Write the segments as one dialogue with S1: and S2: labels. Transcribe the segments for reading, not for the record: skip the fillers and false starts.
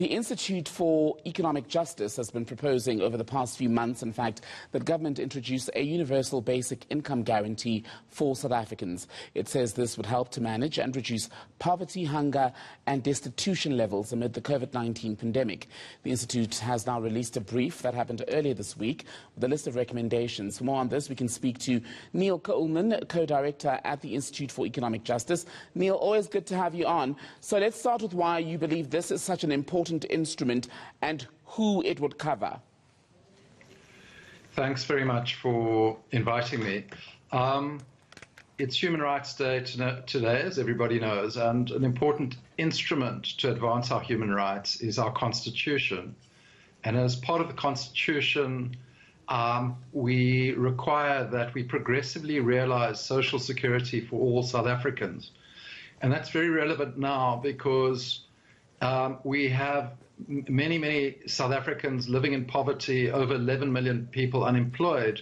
S1: The Institute for Economic Justice has been proposing over the past few months, in fact, that government introduce a universal basic income guarantee for South Africans. It says this would help to manage and reduce poverty, hunger and destitution levels amid the COVID-19 pandemic. The Institute has now released a brief that happened earlier this week with a list of recommendations. For more on this, we can speak to Neil Coleman, co-director at the Institute for Economic Justice. Neil, always good to have you on. So let's start with why you believe this is such an important instrument and who it would cover.
S2: Thanks very much for inviting me. It's Human Rights Day today, as everybody knows, and an important instrument to advance our human rights is our Constitution. And as part of the Constitution, we require that we progressively realize social security for all South Africans. And that's very relevant now because we have many South Africans living in poverty, over 11 million people unemployed,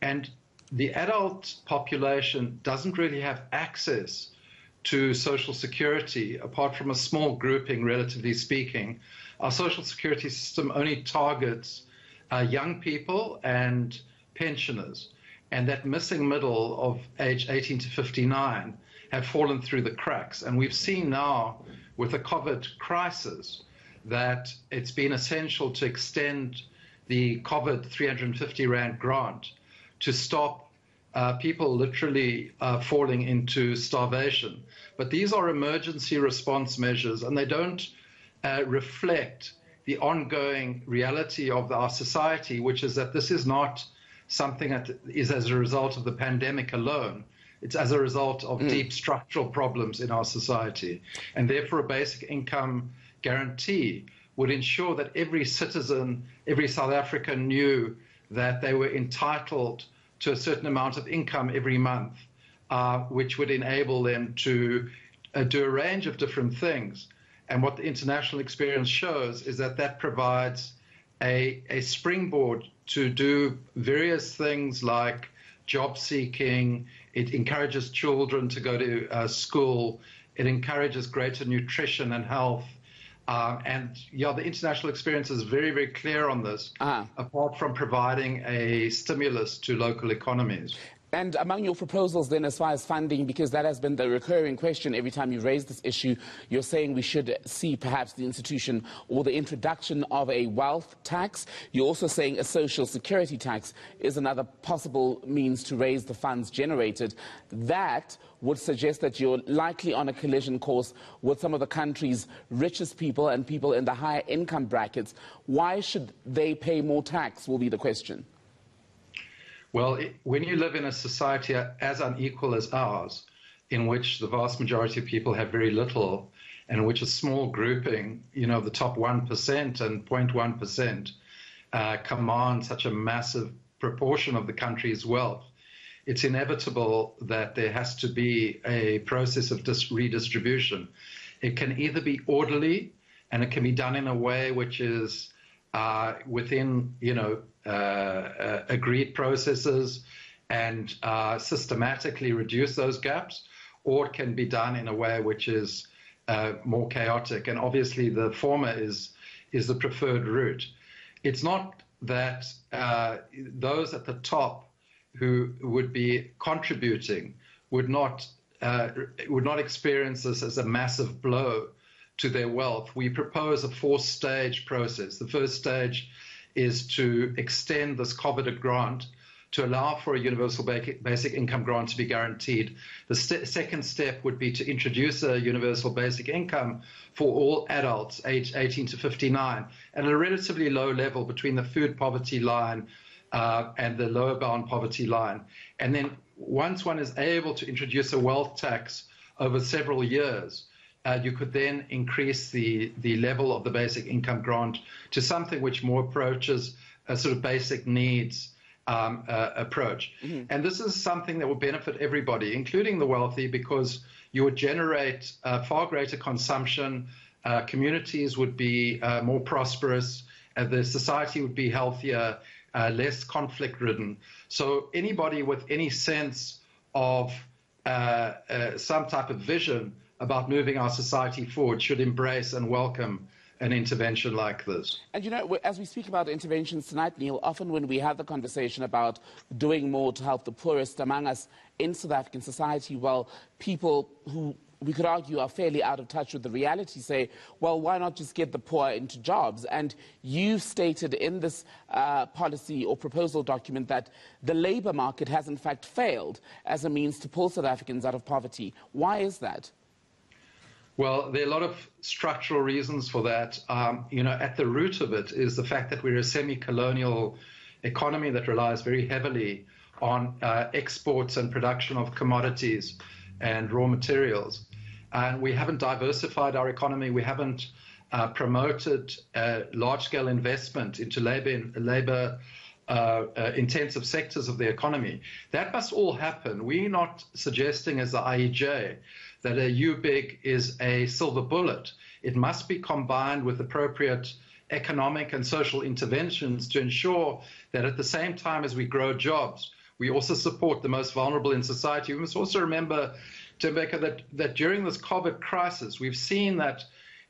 S2: and the adult population doesn't really have access to social security, apart from a small grouping, relatively speaking. Our social security system only targets young people and pensioners, and that missing middle of age 18 to 59 have fallen through the cracks. And we've seen now with the COVID crisis that it's been essential to extend the COVID 350 Rand grant to stop people literally falling into starvation. But these are emergency response measures, and they don't reflect the ongoing reality of our society, which is that this is not something that is as a result of the pandemic alone. It's as a result of deep structural problems in our society. And therefore, a basic income guarantee would ensure that every citizen, every South African knew that they were entitled to a certain amount of income every month, which would enable them to do a range of different things. And what the international experience shows is that that provides a springboard to do various things like job seeking. It encourages children to go to school. It encourages greater nutrition and health. And yeah, the international experience is very clear on this, apart from providing a stimulus to local economies.
S1: And among your proposals then, as far as funding, because that has been the recurring question every time you raise this issue, you're saying we should see perhaps the institution or the introduction of a wealth tax. You're also saying a social security tax is another possible means to raise the funds generated. That would suggest that you're likely on a collision course with some of the country's richest people and people in the higher income brackets. Why should they pay more tax, will be the question.
S2: Well, when you live in a society as unequal as ours, in which the vast majority of people have very little, and in which a small grouping, the top 1% and 0.1% command such a massive proportion of the country's wealth, it's inevitable that there has to be a process of redistribution. It can either be orderly, and it can be done in a way which is within, agreed processes and systematically reduce those gaps, or it can be done in a way which is more chaotic. And obviously the former is the preferred route. It's not that those at the top who would be contributing would not experience this as a massive blow to their wealth. We propose a four-stage process. The first stage is to extend this coveted grant to allow for a universal basic income grant to be guaranteed. The second step would be to introduce a universal basic income for all adults aged 18 to 59 at a relatively low level between the food poverty line and the lower bound poverty line. And then once one is able to introduce a wealth tax over several years, you could then increase the level of the basic income grant to something which more approaches a sort of basic needs approach. And this is something that will benefit everybody, including the wealthy, because you would generate far greater consumption, communities would be more prosperous, the society would be healthier, less conflict-ridden. So anybody with any sense of some type of vision about moving our society forward should embrace and welcome an intervention like this.
S1: And you know, as we speak about interventions tonight, Neil, often when we have the conversation about doing more to help the poorest among us in South African society, well, people who we could argue are fairly out of touch with the reality say, well, why not just get the poor into jobs? And you stated in this policy or proposal document that the labour market has in fact failed as a means to pull South Africans out of poverty. Why is that?
S2: Well, there are a lot of structural reasons for that. You know, at the root of it is the fact that we're a semi-colonial economy that relies very heavily on exports and production of commodities and raw materials. And we haven't diversified our economy. We haven't promoted large-scale investment into labor-intensive sectors of the economy. That must all happen. We're not suggesting as the IEJ that a U-big is a silver bullet. It must be combined with appropriate economic and social interventions to ensure that at the same time as we grow jobs, we also support the most vulnerable in society. We must also remember, Thembekile, that during this COVID crisis, we've seen that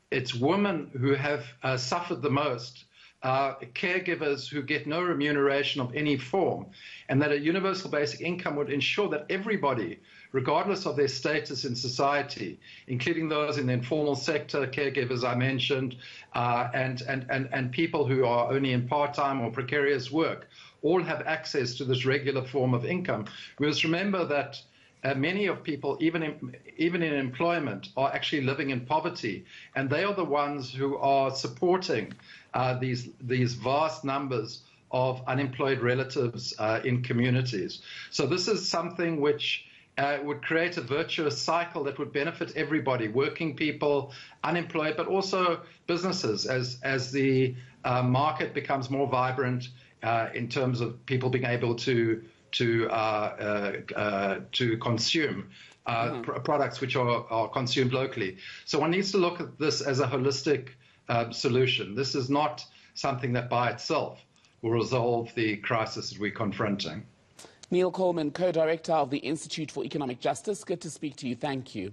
S2: it's women who have suffered the most, caregivers who get no remuneration of any form, and that a universal basic income would ensure that everybody, regardless of their status in society, including those in the informal sector, caregivers I mentioned, and people who are only in part-time or precarious work, all have access to this regular form of income. We must remember that many of people, even in employment, are actually living in poverty, and they are the ones who are supporting these vast numbers of unemployed relatives in communities. So this is something which would create a virtuous cycle that would benefit everybody, working people, unemployed, but also businesses, as the market becomes more vibrant in terms of people being able to consume products which are consumed locally. So one needs to look at this as a holistic solution. This is not something that by itself will resolve the crisis that we're confronting.
S1: Neil Coleman, co-director of the Institute for Economic Justice. Good to speak to you. Thank you.